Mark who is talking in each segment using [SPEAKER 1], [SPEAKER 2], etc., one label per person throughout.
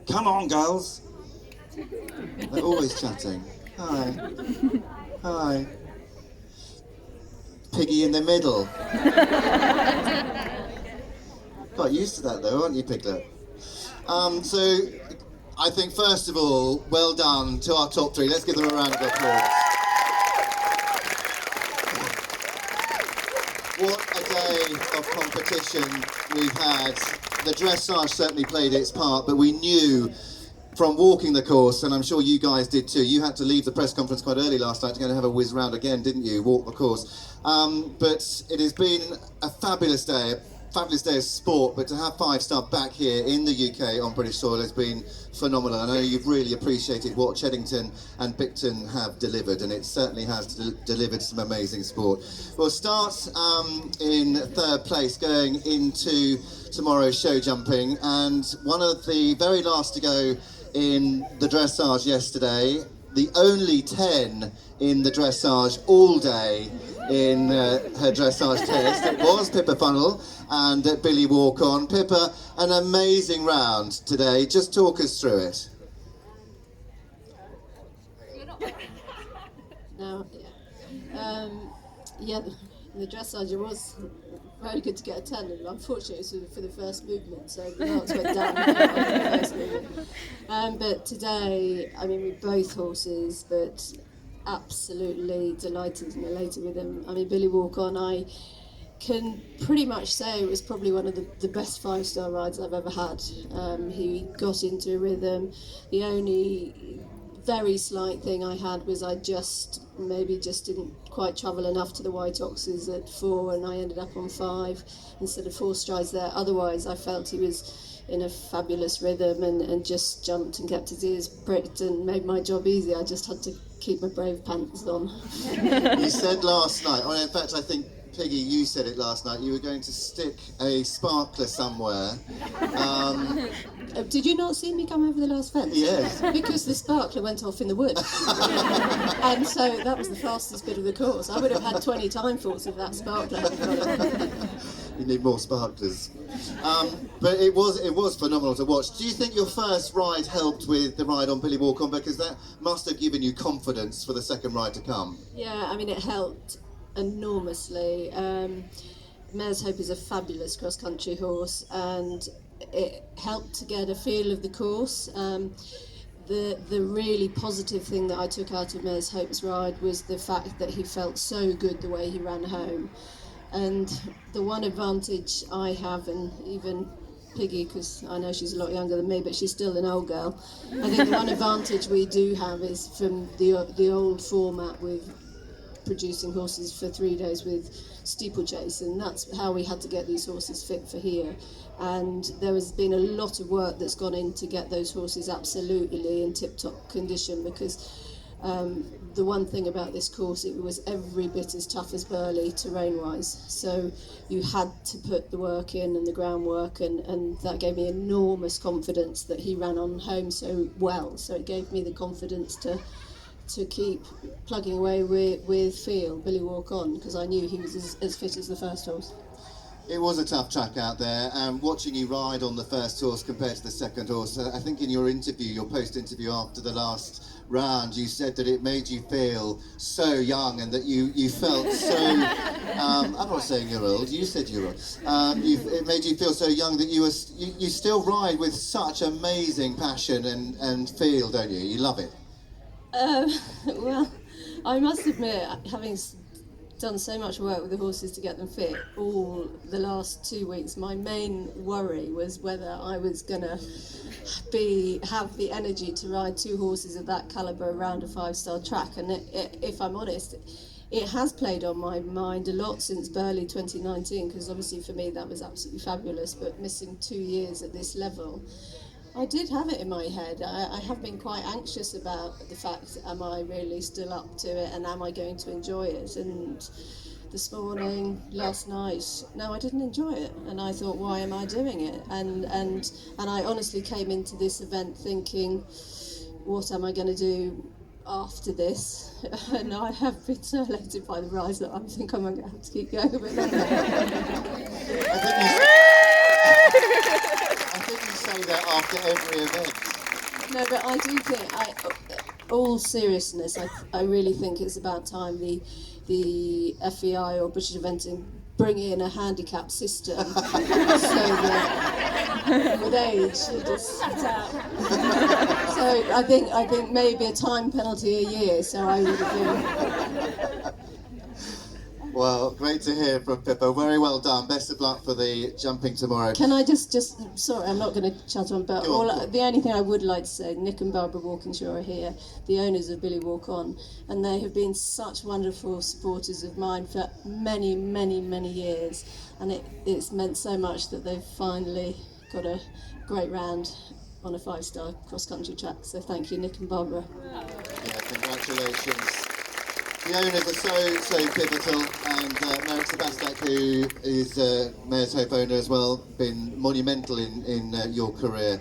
[SPEAKER 1] Come on, girls. They're always chatting. Hi. Hi. Piggy in the middle. Quite used to that though, aren't you, Piglet? So, I think first of all, well done to our top three. Let's give them a round of applause. What a day of competition we've had. The dressage certainly played its part, but we knew from walking the course, and I'm sure you guys did too, you had to leave the press conference quite early last night to go and have a whiz round again, didn't you? Walk the course. But it has been a fabulous day of sport, but to have 5-star back here in the UK on British soil has been phenomenal. I know you've really appreciated what Cheddington and Bicton have delivered, and it certainly has delivered some amazing sport. We'll start in third place going into tomorrow's show jumping, and one of the very last to go in the dressage yesterday, the only 10 in the dressage all day in her dressage test. It was Pippa Funnel and Billy Walk-On. Pippa, an amazing round today. Just talk us through it.
[SPEAKER 2] No, yeah. The dressage, it was very good to get a 10, and unfortunately it was for the first movement, so the marks went down after the first movement. But today, I mean, with both horses, but absolutely delighted and elated with them. I mean, Billy Walk-On, I can pretty much say it was probably one of the best 5-star rides I've ever had. He got into a rhythm. The only very slight thing I had was I maybe didn't quite travel enough to the white oxes at 4, and I ended up on 5 instead of 4 strides there. Otherwise, I felt he was in a fabulous rhythm and just jumped and kept his ears pricked and made my job easy. I just had to keep my brave pants on.
[SPEAKER 1] You said last night, in fact I think Piggy, you said it last night, you were going to stick a sparkler somewhere.
[SPEAKER 2] Did you not see me come over the last fence?
[SPEAKER 1] Yes.
[SPEAKER 2] Because the sparkler went off in the wood. And so that was the fastest bit of the course. I would have had 20 time thoughts if that sparkler hadn't gone off.
[SPEAKER 1] You need more sparklers. But it was phenomenal to watch. Do you think your first ride helped with the ride on Billy Walk-On? Because that must have given you confidence for the second ride to come.
[SPEAKER 2] Yeah, I mean, it helped enormously. Mare's Hope is a fabulous cross-country horse, and it helped to get a feel of the course. The really positive thing that I took out of Mare's Hope's ride was the fact that he felt so good the way he ran home. And the one advantage I have, and even Piggy, because I know she's a lot younger than me, but she's still an old girl, I think the one advantage we do have is from the old format with producing horses for 3 days with steeplechase, and that's how we had to get these horses fit for here. And there has been a lot of work that's gone in to get those horses absolutely in tip-top condition, because the one thing about this course, it was every bit as tough as Burley terrain-wise, so you had to put the work in and the groundwork, and that gave me enormous confidence that he ran on home so well. So it gave me the confidence to keep plugging away with feel, Billy Walk-On, because I knew he was as fit as the first horse.
[SPEAKER 1] It was a tough track out there, and watching you ride on the first horse compared to the second horse, I think in your interview, your post-interview after the last round, you said that it made you feel so young, and that you felt so, I'm not saying you're old, you said you're old, it made you feel so young that you still ride with such amazing passion and feel, don't you? You love it.
[SPEAKER 2] Well, I must admit, having done so much work with the horses to get them fit all the last 2 weeks, my main worry was whether I was going to have the energy to ride 2 horses of that calibre around a 5-star track. And if I'm honest, it has played on my mind a lot since Burley 2019, because obviously for me that was absolutely fabulous, but missing 2 years at this level, I did have it in my head. I have been quite anxious about the fact, am I really still up to it, and am I going to enjoy it? And this morning, last night, no, I didn't enjoy it, and I thought, why am I doing it? And I honestly came into this event thinking, what am I going to do after this? And I have been so elated by the rise that I think I'm going to have to keep going a bit longer.
[SPEAKER 1] I think you say that after every event.
[SPEAKER 2] No, but I do think, all seriousness, I really think it's about time the FEI or British Eventing bring in a handicap system so that with age you just sit out. So I think maybe a time penalty a year. So I would have been.
[SPEAKER 1] Well, great to hear from Pippa. Very well done. Best of luck for the jumping tomorrow.
[SPEAKER 2] Can I just sorry, I'm not going to chat on, but the only thing I would like to say, Nick and Barbara Walkinshaw are here, the owners of Billy Walk On, and they have been such wonderful supporters of mine for many, many, many years, and it's meant so much that they've finally got a great round on a 5-star cross-country track. So thank you, Nick and Barbara.
[SPEAKER 1] Yeah, congratulations. The owners are so pivotal, and Merrick Sebastak, who is Mayor's Hope owner as well, been monumental in your career.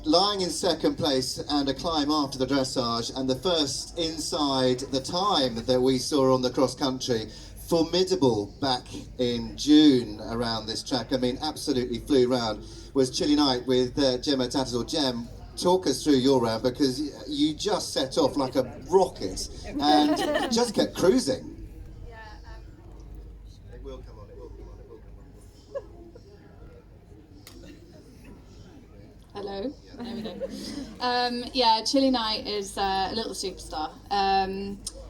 [SPEAKER 1] Lying in second place and a climb after the dressage, and the first inside the time that we saw on the cross country, formidable back in June around this track. I mean, absolutely flew round. Was Chilly Night with Gemma Tattersall. Gem, talk us through your round, because you just set off like a rocket and just kept cruising. It will come on, it will come on, it will come on.
[SPEAKER 3] Hello, there we go. Yeah, Chilly Night is a little superstar.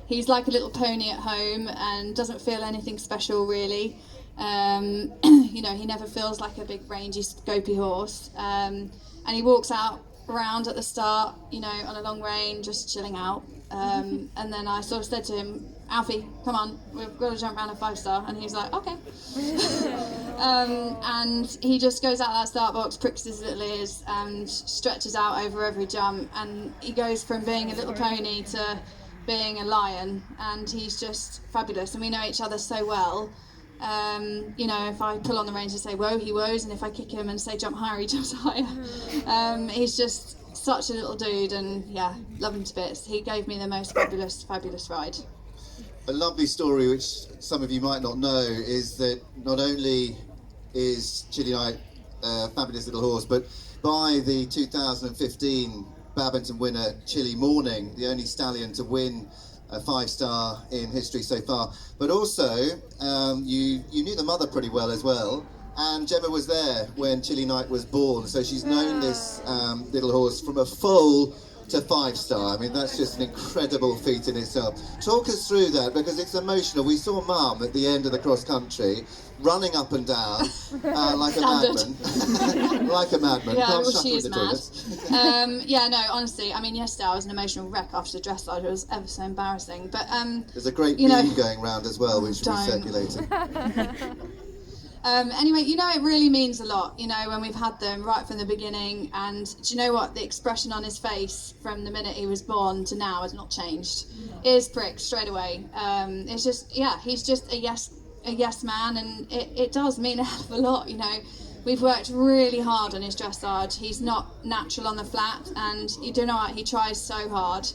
[SPEAKER 3] He's like a little pony at home and doesn't feel anything special really. You know, he never feels like a big rangy scopy horse. And he walks out around at the start, you know, on a long rein, just chilling out. And then I sort of said to him, Alfie, come on, we've got to jump around a 5-star. And he's like, okay. And he just goes out that start box, pricks his little ears and stretches out over every jump. And he goes from being a little pony to being a lion. And he's just fabulous. And we know each other so well. You know, if I pull on the reins and say whoa, he whoas, and if I kick him and say jump higher, he jumps higher. He's just such a little dude, and yeah, love him to bits. He gave me the most fabulous ride.
[SPEAKER 1] A lovely story, which some of you might not know, is that not only is Chilly Night a fabulous little horse, but by the 2015 Badminton winner Chilly Morning, the only stallion to win a 5-star in history so far. But also, you knew the mother pretty well as well, and Gemma was there when Chilly Night was born, so she's known this little horse from a foal to 5-star. I mean, that's just an incredible feat in itself. Talk us through that, because it's emotional. We saw Mum at the end of the cross country running up and down like a madman. Like a madman.
[SPEAKER 3] Yeah,
[SPEAKER 1] Can't
[SPEAKER 3] well,
[SPEAKER 1] shut
[SPEAKER 3] she
[SPEAKER 1] her
[SPEAKER 3] is
[SPEAKER 1] in the
[SPEAKER 3] mad.
[SPEAKER 1] toilets.
[SPEAKER 3] Yeah, no, honestly, I mean, yesterday I was an emotional wreck after the dressage. It was ever so embarrassing. But
[SPEAKER 1] there's a great
[SPEAKER 3] you know,
[SPEAKER 1] meme going round as well, which will be circulating.
[SPEAKER 3] Anyway, you know, it really means a lot, you know, when we've had them right from the beginning. And do you know what? The expression on his face from the minute he was born to now has not changed. Ears pricked straight away. It's just, yeah, he's just a yes man, and it does mean a hell of a lot, you know. We've worked really hard on his dressage. He's not natural on the flat, and you do know what? He tries so hard.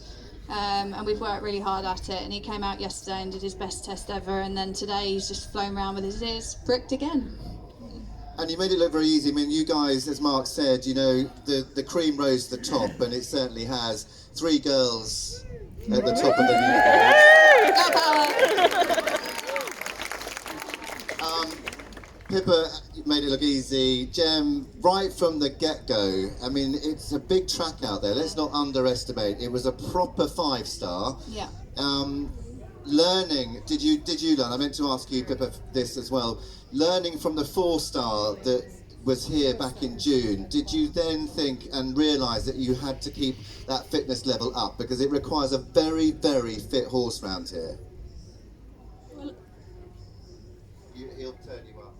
[SPEAKER 3] And we've worked really hard at it, and he came out yesterday and did his best test ever, and then today he's just flown around with his ears pricked again.
[SPEAKER 1] And you made it look very easy. I mean, you guys, as Mark said, you know, the cream rose to the top, and it certainly has. 3 girls at the top of the leaderboard. Pippa made it look easy. Gem, right from the get-go, I mean, it's a big track out there. Let's not underestimate. It was a proper 5-star.
[SPEAKER 3] Yeah.
[SPEAKER 1] Learning, did you learn? I meant to ask you, Pippa, this as well. Learning from the 4-star that was here back in June, did you then think and realise that you had to keep that fitness level up? Because it requires a very, very fit horse round here.
[SPEAKER 2] Well,
[SPEAKER 1] He'll turn you up.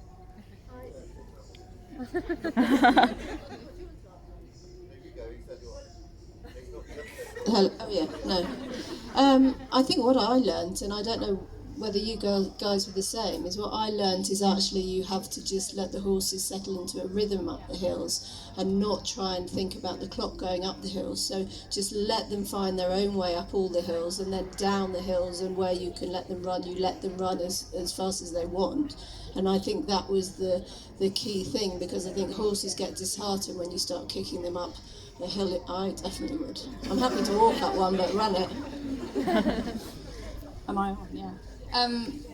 [SPEAKER 2] oh yeah, no. I think what I learnt, and I don't know whether you guys were the same, is what I learned is actually you have to just let the horses settle into a rhythm up the hills and not try and think about the clock going up the hills. So just let them find their own way up all the hills and then down the hills, and where you can let them run, you let them run as fast as they want. And I think that was the key thing, because I think horses get disheartened when you start kicking them up the hill. I definitely would. I'm happy to walk that one, but run it.
[SPEAKER 3] Am I on? Yeah.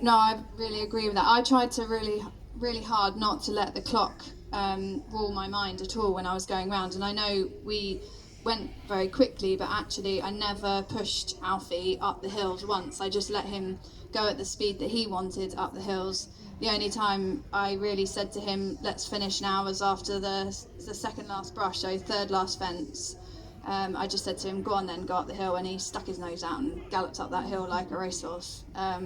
[SPEAKER 3] No, I really agree with that. I tried to really hard not to let the clock rule my mind at all when I was going round. And I know we went very quickly, but actually I never pushed Alfie up the hills once. I just let him go at the speed that he wanted up the hills. The only time I really said to him, let's finish now, was after the second last brush, so third last fence. I just said to him, go on then, go up the hill, and he stuck his nose out and galloped up that hill like a racehorse. I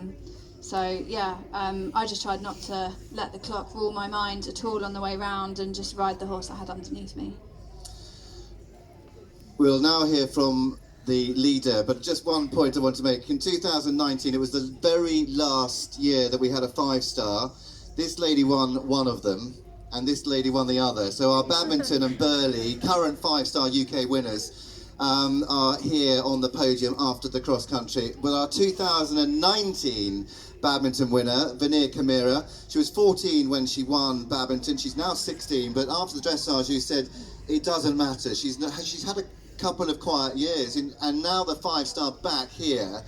[SPEAKER 3] just tried not to let the clock rule my mind at all on the way round, and just ride the horse I had underneath me.
[SPEAKER 1] We'll now hear from the leader, but just one point I want to make. In 2019, it was the very last year that we had a 5-star. This lady won one of them, and this lady won the other. So our Badminton and Burghley current 5-star UK winners are here on the podium after the cross country. But our 2019 badminton winner, Veneer Kamira, she was 14 when she won badminton. She's now 16, but after the dressage, you said it doesn't matter. She's had a couple of quiet years, and now the 5-star back here.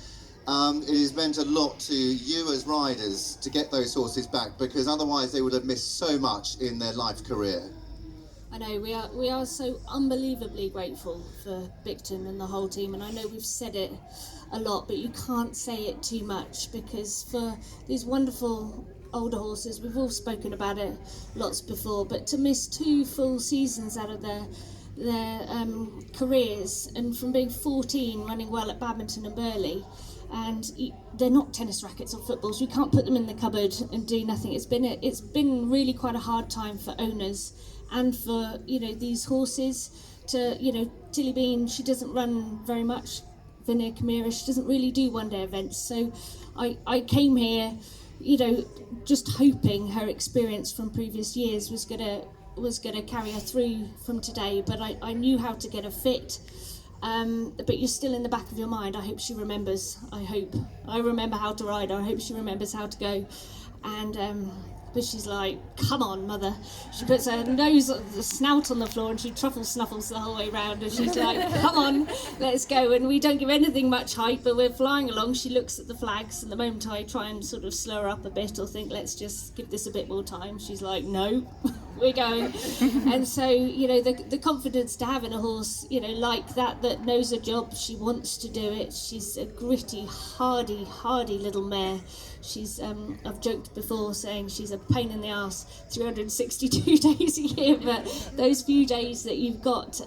[SPEAKER 1] It has meant a lot to you as riders to get those horses back, because otherwise they would have missed so much in their life career.
[SPEAKER 4] I know, we are so unbelievably grateful for Bicton and the whole team, and I know we've said it a lot, but you can't say it too much, because for these wonderful older horses, we've all spoken about it lots before, but to miss 2 full seasons out of their careers, and from being 14 running well at Badminton and Burghley, and they're not tennis rackets or footballs. You can't put them in the cupboard and do nothing. It's been really quite a hard time for owners and for these horses. To Tilly Bean, she doesn't run very much. Veneer Kamira, she doesn't really do one-day events. So I came here, just hoping her experience from previous years was gonna carry her through from today. But I knew how to get her fit. But you're still in the back of your mind. I hope she remembers. I remember how to ride her. I hope she remembers how to go. And but she's like, come on, mother. She puts her the snout on the floor, and she truffle snuffles the whole way round, and she's like, come on, let's go. And we don't give anything much height, but we're flying along. She looks at the flags, and the moment I try and sort of slow her up a bit or think, let's just give this a bit more time, she's like, no, we're going. And so, the confidence to have in a horse, like that knows her job, she wants to do it. She's a gritty, hardy little mare. She's, I've joked before saying she's a pain in the arse 362 days a year, but those few days that you've got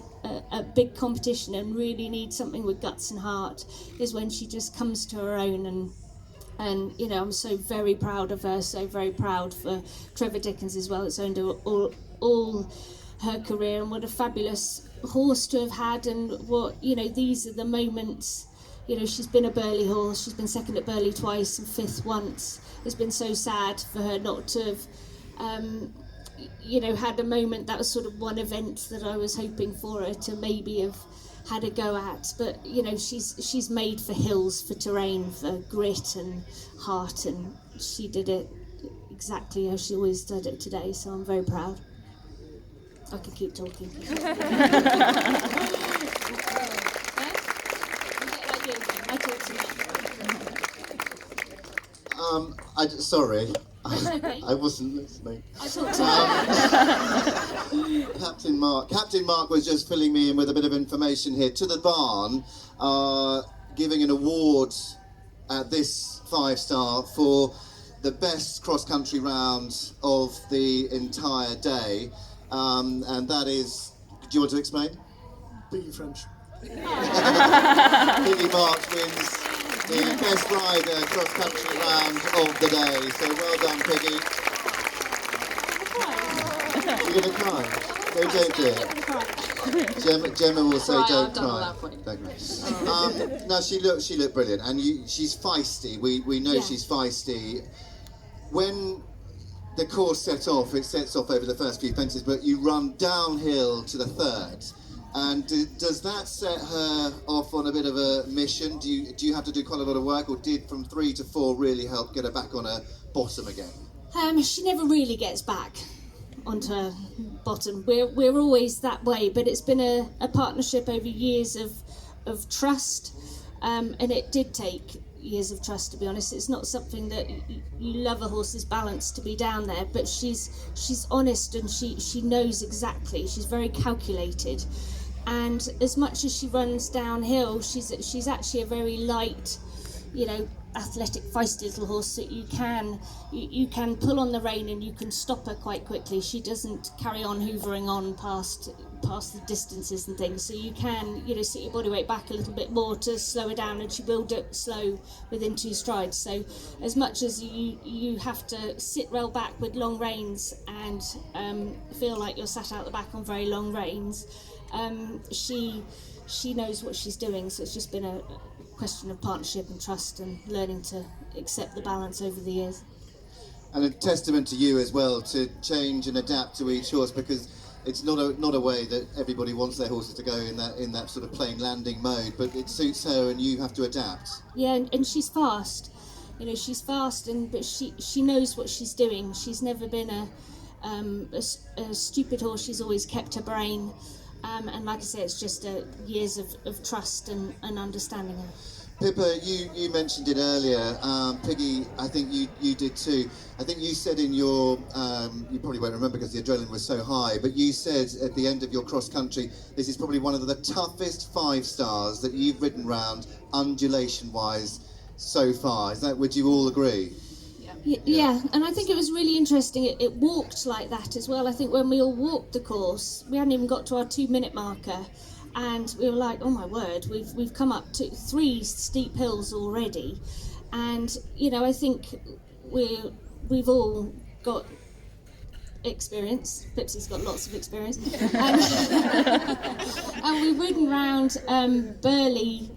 [SPEAKER 4] a big competition and really need something with guts and heart is when she just comes to her own. And I'm so very proud of her, so very proud for Trevor Dickens as well. It's owned all her career, and what a fabulous horse to have had, and what, these are the moments. She's been a Burghley horse, she's been second at Burghley twice and 5th once. It's been so sad for her not to have, had a moment. That was sort of one event that I was hoping for her to maybe have had a go at. But, she's made for hills, for terrain, for grit and heart, and she did it exactly how she always did it today, so I'm very proud. I can keep talking.
[SPEAKER 1] Sorry,
[SPEAKER 4] Okay.
[SPEAKER 1] I wasn't listening.
[SPEAKER 4] I talked to
[SPEAKER 1] Captain Mark was just filling me in with a bit of information here. To the Barn are giving an award at this 5-star for the best cross-country round of the entire day, and that is. Do you want to explain?
[SPEAKER 5] Piggy French.
[SPEAKER 1] Piggy March wins the best rider cross-country round of the day. So well done, Piggy. You're going to cry? Don't do it. Gemma will say,
[SPEAKER 3] Right,
[SPEAKER 1] don't
[SPEAKER 3] I've done all
[SPEAKER 1] cry.
[SPEAKER 3] that for you.
[SPEAKER 1] Don't cry. No, she looked brilliant, and she's feisty. We know
[SPEAKER 4] Yeah.
[SPEAKER 1] she's feisty. When the course sets off over the first few fences, but you run downhill to the third. And does that set her off on a bit of a mission? Do you have to do quite a lot of work, or did from 3 to 4 really help get her back on her bottom again?
[SPEAKER 4] She never really gets back onto her bottom. We're always that way, but it's been a partnership over years of trust, and it did take years of trust, to be honest. It's not something that you love a horse's balance to be down there, but she's honest, and she knows exactly. She's very calculated, and as much as she runs downhill, she's actually a very light, athletic, feisty little horse that you can pull on the rein and you can stop her quite quickly. She doesn't carry on hoovering on past the distances and things, so you can sit your body weight back a little bit more to slow her down, and she will do it slow within 2 strides. So as much as you have to sit rail back with long reins and feel like you're sat out the back on very long reins, she knows what she's doing. So it's just been a question of partnership and trust and learning to accept the balance over the years.
[SPEAKER 1] And a testament to you as well to change and adapt to each horse, because it's not a way that everybody wants their horses to go in that sort of plain landing mode, but it suits her and you have to adapt.
[SPEAKER 4] Yeah, and she's fast. She's fast, but she knows what she's doing. She's never been a stupid horse. She's always kept her brain. And like I say, it's just years of trust and understanding her.
[SPEAKER 1] Pippa, you mentioned it earlier. Piggy, I think you did too. I think you said in your, you probably won't remember because the adrenaline was so high, but you said at the end of your cross country, this is probably one of the toughest 5-stars that you've ridden round, undulation-wise, so far. Would you all agree?
[SPEAKER 4] Yeah, and I think it was really interesting. It walked like that as well. I think when we all walked the course, we hadn't even got to our 2-minute marker, and we were like, oh my word, we've come up to 3 steep hills already. And I think we've all got experience. Pipsy's got lots of experience, and we've ridden round Burley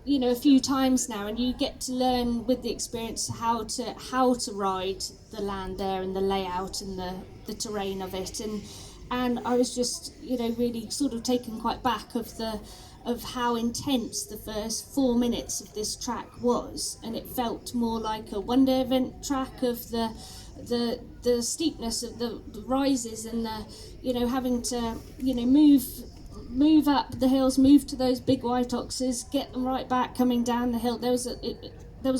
[SPEAKER 4] a few times now, and you get to learn with the experience how to ride the land there and the layout and the terrain of it, and I was just really sort of taken quite back of how intense the first 4 minutes of this track was, and it felt more like a one-day event track of the steepness of the rises and the having to move up the hills, move to those big white oxes, get them right back coming down the hill. There was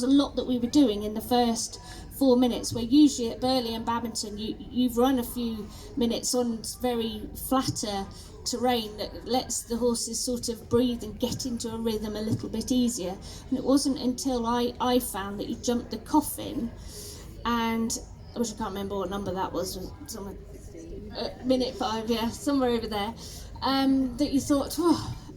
[SPEAKER 4] a lot that we were doing in the first 4 minutes, where usually at Burley and Babington you've run a few minutes on very flatter terrain that lets the horses sort of breathe and get into a rhythm a little bit easier. And it wasn't until I found that you jumped the coffin, and I wish I can't remember what number that was somewhere, minute 5, yeah, somewhere over there, that you thought,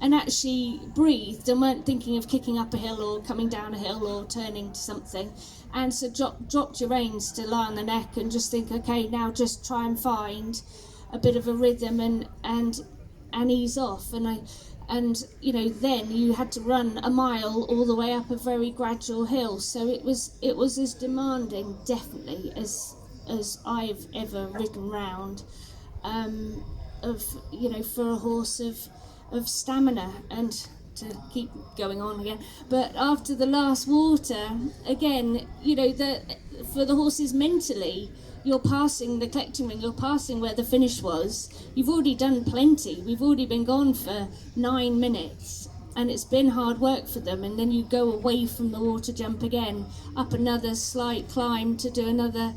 [SPEAKER 4] and actually breathed and weren't thinking of kicking up a hill or coming down a hill or turning to something, and so dropped your reins to lie on the neck and just think, okay, now just try and find a bit of a rhythm and ease off. And then you had to run a mile all the way up a very gradual hill, so it was as demanding, definitely, as I've ever ridden round, for a horse of stamina. And to keep going on again, but after the last water, again, for the horses mentally, you're passing the collecting ring, you're passing where the finish was, you've already done plenty, we've already been gone for 9 minutes, and it's been hard work for them, and then you go away from the water jump again, up another slight climb to do another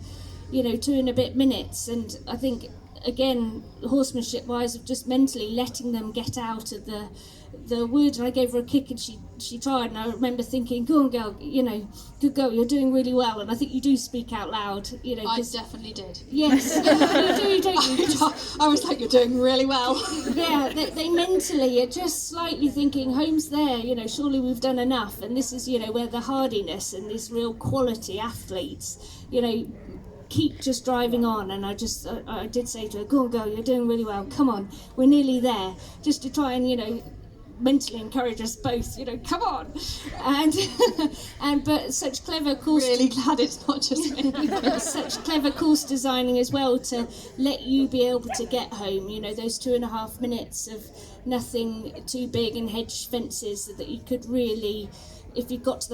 [SPEAKER 4] 2 and a bit minutes. And I think, again, horsemanship wise, of just mentally letting them get out of the wood. And I gave her a kick and she tried, and I remember thinking, go on girl, good girl, you're doing really well. And I think you do speak out loud,
[SPEAKER 3] I definitely did.
[SPEAKER 4] Yes, you do, don't you?
[SPEAKER 3] I was like, you're doing really well.
[SPEAKER 4] Yeah, they mentally are just slightly thinking, home's there, surely we've done enough. And this is, where the hardiness and these real quality athletes, keep just driving on, and I did say to her, go on girl, you're doing really well, come on, we're nearly there, just to try and, mentally encourage us both, come on. But such clever course.
[SPEAKER 3] Really glad it's not just me.
[SPEAKER 4] Such clever course designing as well to let you be able to get home. Those 2.5 minutes of nothing too big and hedge fences, so that you could really, if you got to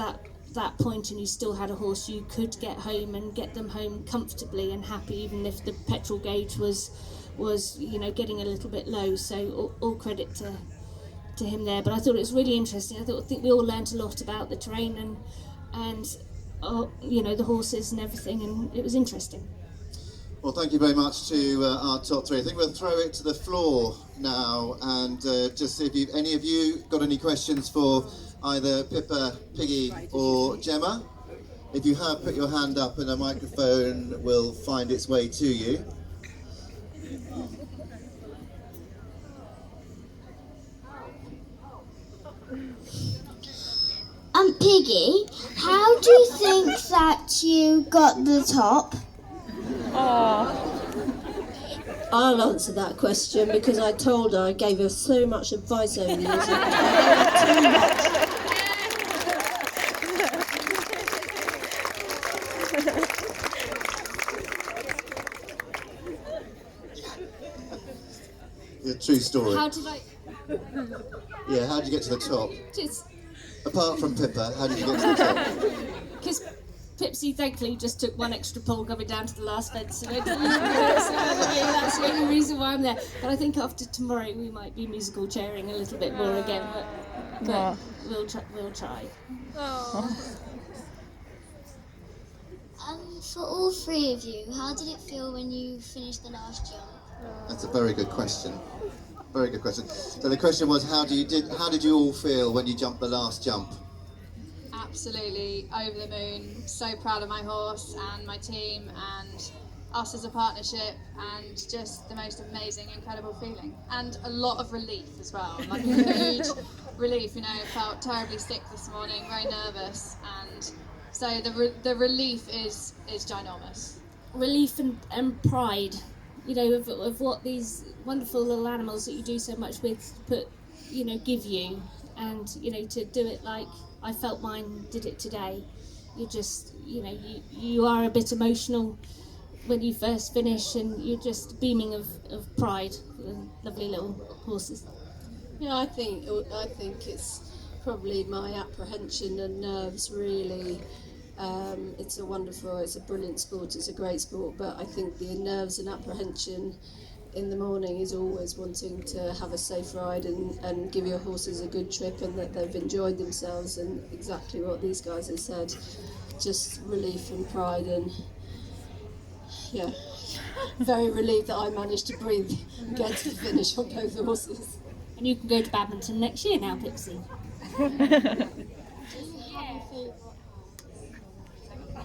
[SPEAKER 4] that point and you still had a horse, you could get home and get them home comfortably and happy, even if the petrol gauge was getting a little bit low. So all credit to him there. But I thought it was really interesting. I think we all learned a lot about the terrain and the horses and everything, and it was interesting.
[SPEAKER 1] Well, thank you very much to our top three. I think we'll throw it to the floor now and just see if any of you got any questions for either Pippa, Piggy or Gemma. If you have, put your hand up and a microphone will find its way to you.
[SPEAKER 5] Piggy, how do you think that you got the top?
[SPEAKER 2] I'll answer that question because I told her I gave her so much advice over the years. Too much.
[SPEAKER 1] Yeah, true story.
[SPEAKER 4] How did I?
[SPEAKER 1] Yeah, how did you get to the top?
[SPEAKER 4] Just
[SPEAKER 1] Apart from Pippa, how did you get to the top?
[SPEAKER 4] because Pipsy thankfully just took one extra pole coming down to the last fence, so that's the only reason why I'm there. But I think after tomorrow we might be musical chairing a little bit more again, but we'll try.
[SPEAKER 5] For all three of you, how did it feel when you finished the last jump?
[SPEAKER 1] That's a very good question. Very good question. So the question was, how did you all feel when you jumped the last jump?
[SPEAKER 3] Absolutely over the moon. So proud of my horse and my team and us as a partnership, and just the most amazing, incredible feeling. And a lot of relief as well, like a huge relief. Felt terribly sick this morning, very nervous, and so the relief is ginormous.
[SPEAKER 4] Relief and pride, of what these wonderful little animals that you do so much with give you, and to do it like I felt mine did it today. You just you are a bit emotional when you first finish, and you're just beaming of pride for the lovely little horses.
[SPEAKER 2] Yeah, I think it's probably my apprehension and nerves really. It's a brilliant sport, it's a great sport, but I think the nerves and apprehension in the morning is always wanting to have a safe ride and give your horses a good trip, and that they've enjoyed themselves, and exactly what these guys have said, just relief and pride, and yeah, very relieved that I managed to breathe and get to the finish on both horses.
[SPEAKER 4] And you can go to Badminton next year now, Pixie.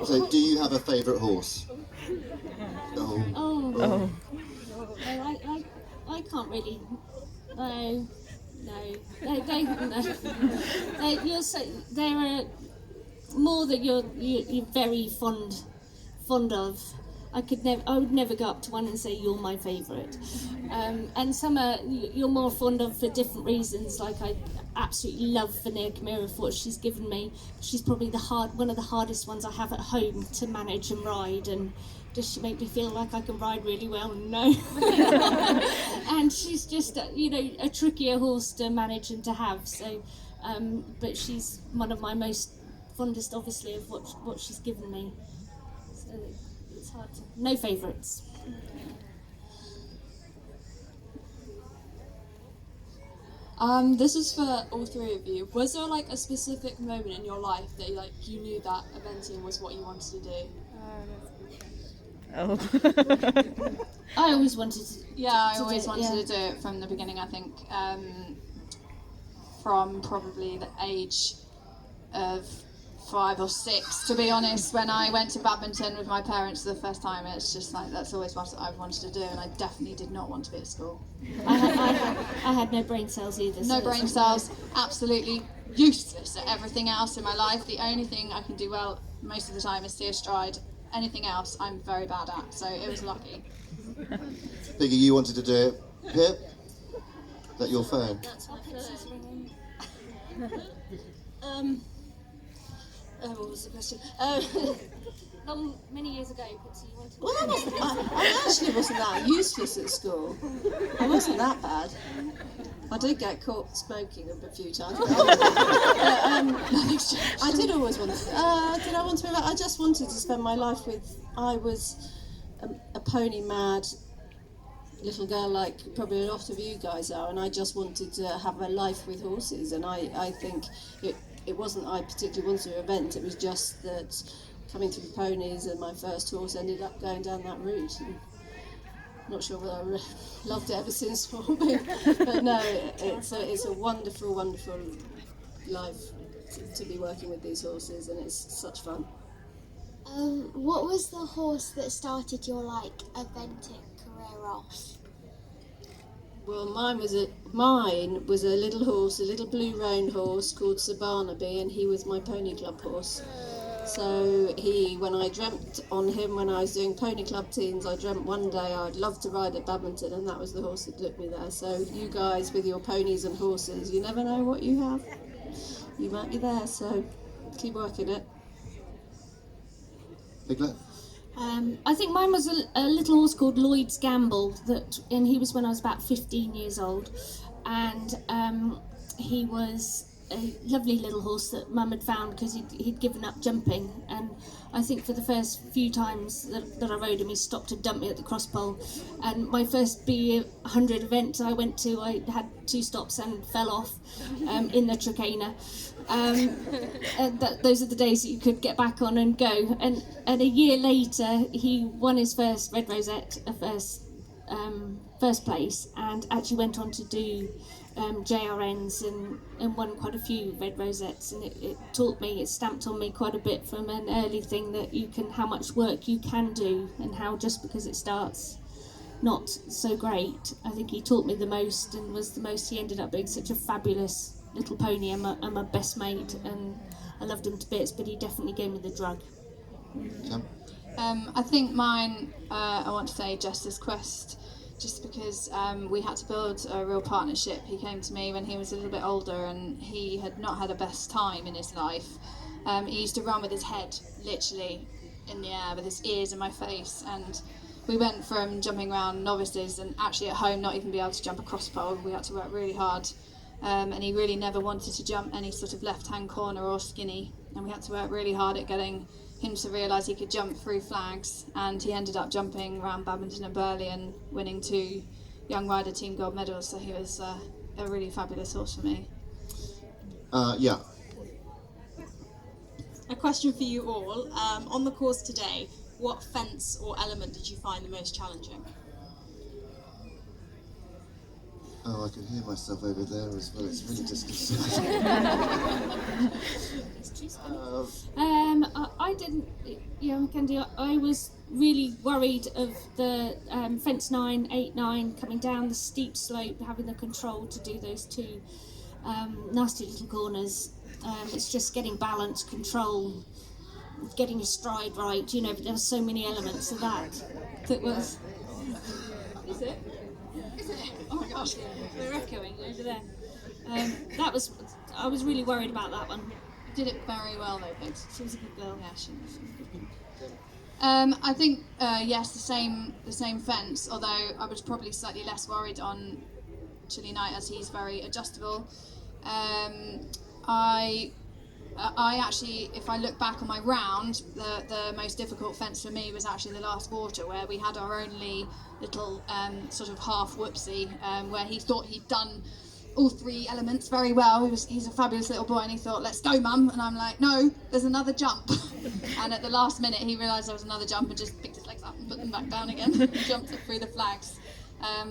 [SPEAKER 1] So, do you have a favourite horse?
[SPEAKER 4] Oh. I can't really. No. There are more that you're very fond of. I would never go up to one and say you're my favourite. And some you're more fond of for different reasons. Like I absolutely love Vanilla Chimera for what she's given me. She's probably one of the hardest ones I have at home to manage and ride. And does she make me feel like I can ride really well? No. And she's just a trickier horse to manage and to have. So, but she's one of my most fondest, obviously, of what she's given me. So, it's hard to... No favourites.
[SPEAKER 6] This is for all three of you. Was there like a specific moment in your life that you knew that eventing was what you wanted to do?
[SPEAKER 4] I always wanted to.
[SPEAKER 3] Yeah, I always wanted to do it from the beginning. I think from probably the age of 5 or 6, to be honest. When I went to badminton with my parents for the first time, it's just like that's always what I've wanted to do, and I definitely did not want to be at school.
[SPEAKER 4] I had no brain cells either.
[SPEAKER 3] No brain cells, absolutely useless at everything else in my life. The only thing I can do well most of the time is steer stride, anything else I'm very bad at, so it was lucky.
[SPEAKER 1] Piggy, you wanted to do it. Pip? Is that your phone?
[SPEAKER 2] That's my first. What was the question?
[SPEAKER 4] Many years ago, Pipsy, you wanted to...
[SPEAKER 2] Well, I actually wasn't that useless at school. I wasn't that bad. I did get caught smoking a few times. I did always want to. Did I want to be like? I just wanted to spend my life with. I was a pony mad little girl, like probably a lot of you guys are, and I just wanted to have a life with horses. And I think it wasn't I particularly wanted to event. It was just that coming through ponies, and my first horse ended up going down that route. And not sure whether I loved it ever since for me, but no, it's a wonderful, wonderful life to be working with these horses, and it's such fun.
[SPEAKER 5] What was the horse that started your eventing career off?
[SPEAKER 2] Well, mine was a little horse, a little blue roan horse called Sir Barnaby, and he was my pony club horse. So when I dreamt on him when I was doing pony club teams, I dreamt one day I'd love to ride at Badminton, and that was the horse that took me there. So you guys with your ponies and horses, you never know what you have. You might be there, so keep working it.
[SPEAKER 1] Piglet?
[SPEAKER 4] I think mine was a little horse called Lloyd's Gamble, and he was when I was about 15 years old, and he was a lovely little horse that Mum had found because he'd given up jumping, and I think for the first few times that I rode him, he stopped to dump me at the crosspole. And my first B100 event I went to, I had 2 stops and fell off in the trachea. And those are the days that you could get back on and go. And a year later, he won his first Red Rosette, first place, and actually went on to do JRNs and won quite a few Red Rosettes, and it taught me, it stamped on me quite a bit from an early thing that how much work you can do, and how just because it starts not so great. I think he taught me the most, and was the most. He ended up being such a fabulous little pony, and my best mate, and I loved him to bits, but he definitely gave me the drug.
[SPEAKER 3] I think mine, I want to say Justice Quest, just because we had to build a real partnership. He came to me when he was a little bit older, and he had not had a best time in his life. He used to run with his head literally in the air, with his ears in my face, and we went from jumping around novices and actually at home not even be able to jump a crosspole. We had to work really hard, and he really never wanted to jump any sort of left-hand corner or skinny, and we had to work really hard at getting him to realise he could jump through flags, and he ended up jumping around Badminton and Burley and winning 2 Young Rider Team Gold medals, so he was a really fabulous horse for me.
[SPEAKER 1] Yeah.
[SPEAKER 7] A question for you all. On the course today, what fence or element did you find the most challenging?
[SPEAKER 1] Oh, I can hear myself over there as well. It's really disconcerting.
[SPEAKER 4] I didn't, Candy, I was really worried of the fence 9, 8, 9 coming down the steep slope, having the control to do those 2 nasty little corners. It's just getting balance, control, getting your stride right, but there were so many elements of that was... Is it? Oh my gosh, they're echoing over there. I was really worried about that one.
[SPEAKER 3] Did it very well though, Pigs.
[SPEAKER 4] She was a good girl.
[SPEAKER 3] Yeah, she was a good girl. I think yes, the same fence. Although I was probably slightly less worried on Chilly Night, as he's very adjustable. I actually, if I look back on my round, the most difficult fence for me was actually the last quarter, where we had our only little sort of half whoopsie, where he thought he'd done all 3 elements very well. He's a fabulous little boy, and he thought, "Let's go, Mum," and I'm like, "No, there's another jump." And at the last minute he realised there was another jump and just picked his legs up and put them back down again and jumped it through the flags,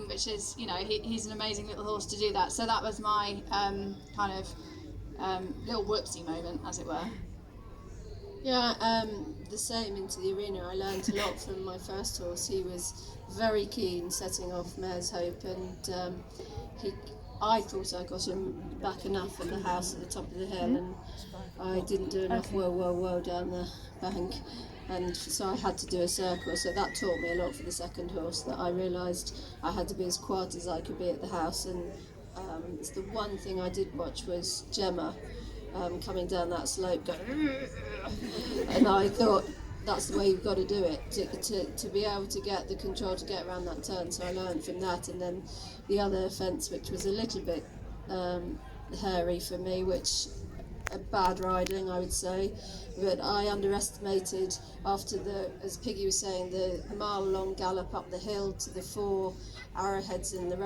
[SPEAKER 3] which is, he's an amazing little horse to do that. So that was my kind of little whoopsie moment, as it were.
[SPEAKER 2] Yeah, the same into the arena. I learned a lot from my first horse. He was very keen setting off Mare's Hope, and I thought I got him back enough at the house at the top of the hill, and I didn't do enough whoa down the bank. and so I had to do a circle. So that taught me a lot for the second horse, that I realised I had to be as quiet as I could be at the house. And it's the one thing I did watch was Gemma coming down that slope going, and I thought, that's the way you've got to do it, to be able to get the control to get around that turn. So I learned from that. And then the other fence, which was a little bit hairy for me, which a bad riding, I would say, but I underestimated after as Piggy was saying, the mile-long gallop up the hill to the 4 arrowheads in a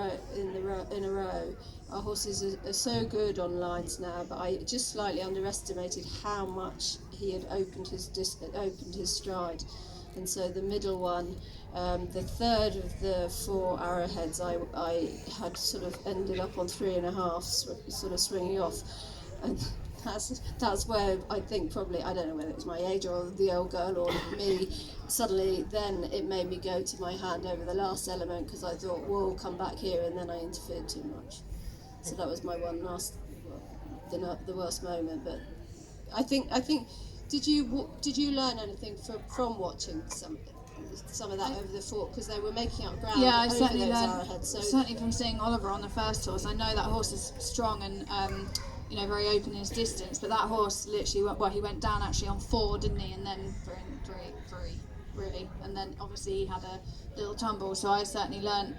[SPEAKER 2] row. Our horses are so good on lines now, but I just slightly underestimated how much he had opened his stride. And so the middle one, the third of the 4 arrowheads, I had sort of ended up on 3.5, sort of swinging off, and that's where I think probably, I don't know whether it was my age or the old girl or me, suddenly then it made me go to my hand over the last element, because I thought, whoa, come back here, and then I interfered too much. So that was my one last, the worst moment. But I think did you learn anything from watching some of that over the fort, because they were making up ground?
[SPEAKER 3] Yeah, I
[SPEAKER 2] over
[SPEAKER 3] certainly
[SPEAKER 2] those
[SPEAKER 3] learned.
[SPEAKER 2] arrowheads. So
[SPEAKER 3] Certainly from seeing Oliver on the first horse, I know that horse is strong and very open in his distance. But that horse literally, he went down actually on 4, didn't he? And then three, really. And then obviously he had a little tumble. So I certainly learned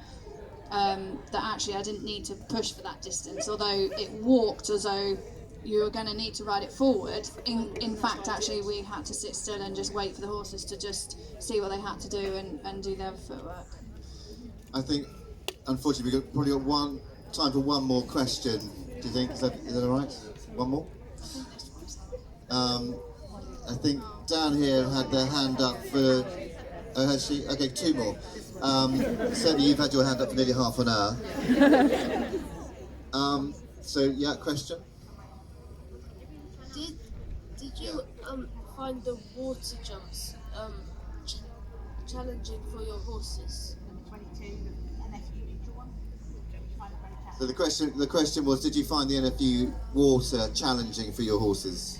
[SPEAKER 3] that actually I didn't need to push for that distance, although it walked as though you were going to need to ride it forward. In fact, actually, we had to sit still and just wait for the horses to just see what they had to do and do their footwork. I
[SPEAKER 1] think, unfortunately, we've probably got time for one more question. Do you think? Is that all right? One more? I think Dan here had their hand up for... Oh, has she? Okay, 2 more. Certainly you've had your hand up for nearly half an hour. So, yeah, question?
[SPEAKER 8] Did you find the water jumps challenging for your horses?
[SPEAKER 1] So the question was, did you find the NFU water challenging for your horses?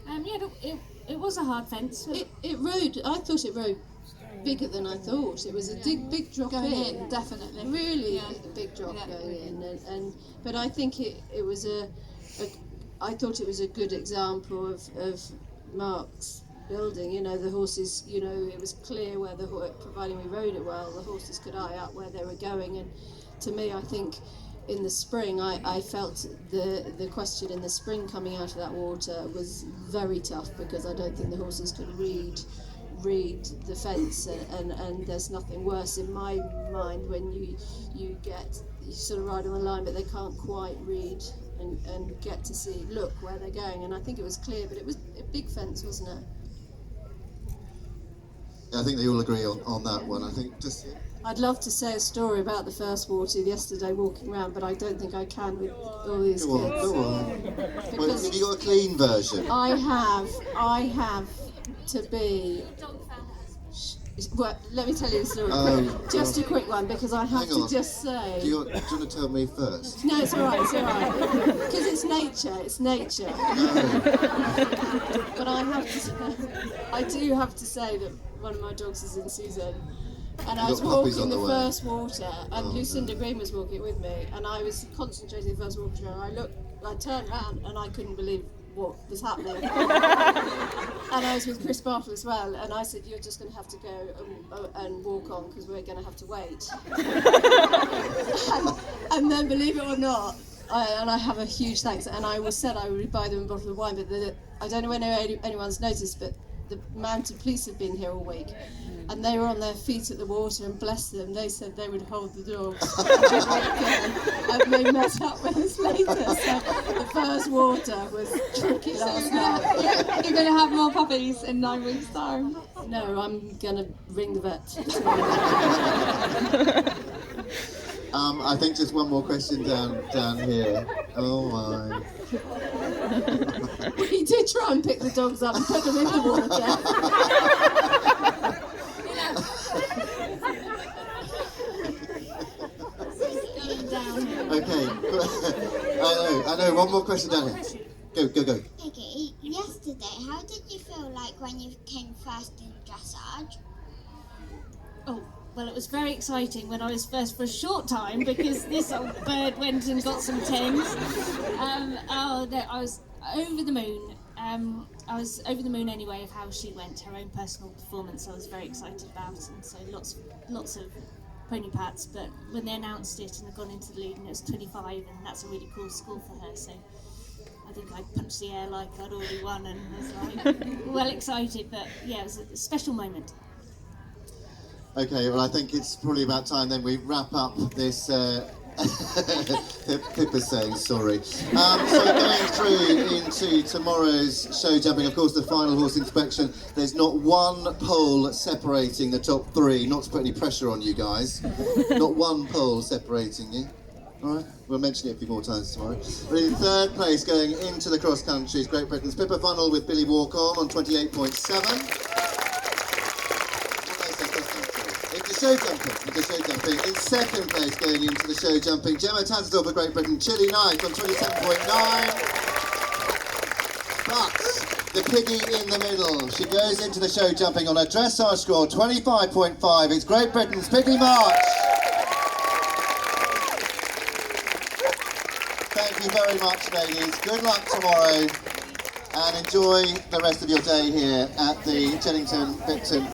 [SPEAKER 4] It was a hard fence.
[SPEAKER 2] It rode. I thought it rode bigger than I thought. It was a big drop
[SPEAKER 3] going in, definitely.
[SPEAKER 2] Really big drop going in, but I think it was I thought it was a good example of Mark's building. The horses. It was clear where providing we rode it well, the horses could eye up where they were going. And to me, I think in the spring, I felt the question in the spring coming out of that water was very tough, because I don't think the horses could read the fence, and there's nothing worse in my mind when you sort of ride on the line but they can't quite read and get to look where they're going. And I think it was clear, but it was a big fence, wasn't it?
[SPEAKER 1] I think they all agree on that one. I think
[SPEAKER 2] I'd love to say a story about the first water yesterday walking around, but I don't think I can with all these kids.
[SPEAKER 1] Go on. Well, have you got a clean version?
[SPEAKER 2] I have to be... Well, let me tell you the story. Just a quick one, because I have to just say...
[SPEAKER 1] Do you want to tell me first?
[SPEAKER 2] No, it's all right. Because it's nature. But I do have to say that one of my dogs is in season. And I was walking the first water, and Lucinda Green was walking with me, and I was concentrating the first water, and I turned around, and I couldn't believe what was happening. And I was with Chris Bartle as well, and I said, you're just going to have to go and walk on, because we're going to have to wait. and then, believe it or not, I have a huge thanks, and I said I would buy them a bottle of wine, but I don't know when anyone's noticed, but the mounted police have been here all week, and they were on their feet at the water, and bless them, they said they would hold the dogs. And they met up with us later, so the first water was tricky last night.
[SPEAKER 3] You're going to have more puppies in 9 weeks' time?
[SPEAKER 2] No, I'm going to ring the vet.
[SPEAKER 1] I think just one more question down here. Oh my.
[SPEAKER 2] He did try and pick the dogs up and put them in the water.
[SPEAKER 1] Okay. I know. One more question down here. Go.
[SPEAKER 5] Piggy, yesterday, how did you feel like when you came first in dressage?
[SPEAKER 4] Oh, well, it was very exciting when I was first for a short time because this old bird went and got some tens. I was over the moon. I was over the moon anyway of how she went, her own personal performance. I was very excited about, and so lots of pony pats. But when they announced it and had gone into the lead, and it was 25, and that's a really cool score for her. So I think I punched the air like I'd already won, and was like well excited. But yeah, it was a special moment.
[SPEAKER 1] Okay, well, I think it's probably about time then we wrap up this. Pippa's saying sorry. So going through into tomorrow's show jumping, of course, the final horse inspection. There's not one pole separating the top three. Not to put any pressure on you guys. Not one pole separating you. All right, we'll mention it a few more times tomorrow. But in third place, going into the cross country, is Great Britain's Pippa Funnel with Billy Walk on 28.7. Show jumping. In second place, going into the show jumping, Gemma Tattersall for Great Britain, Chilly Night on 27.9. But the piggy in the middle, she goes into the show jumping on a dressage score 25.5. It's Great Britain's Piggy March. Thank you very much, ladies. Good luck tomorrow, and enjoy the rest of your day here at the Bicton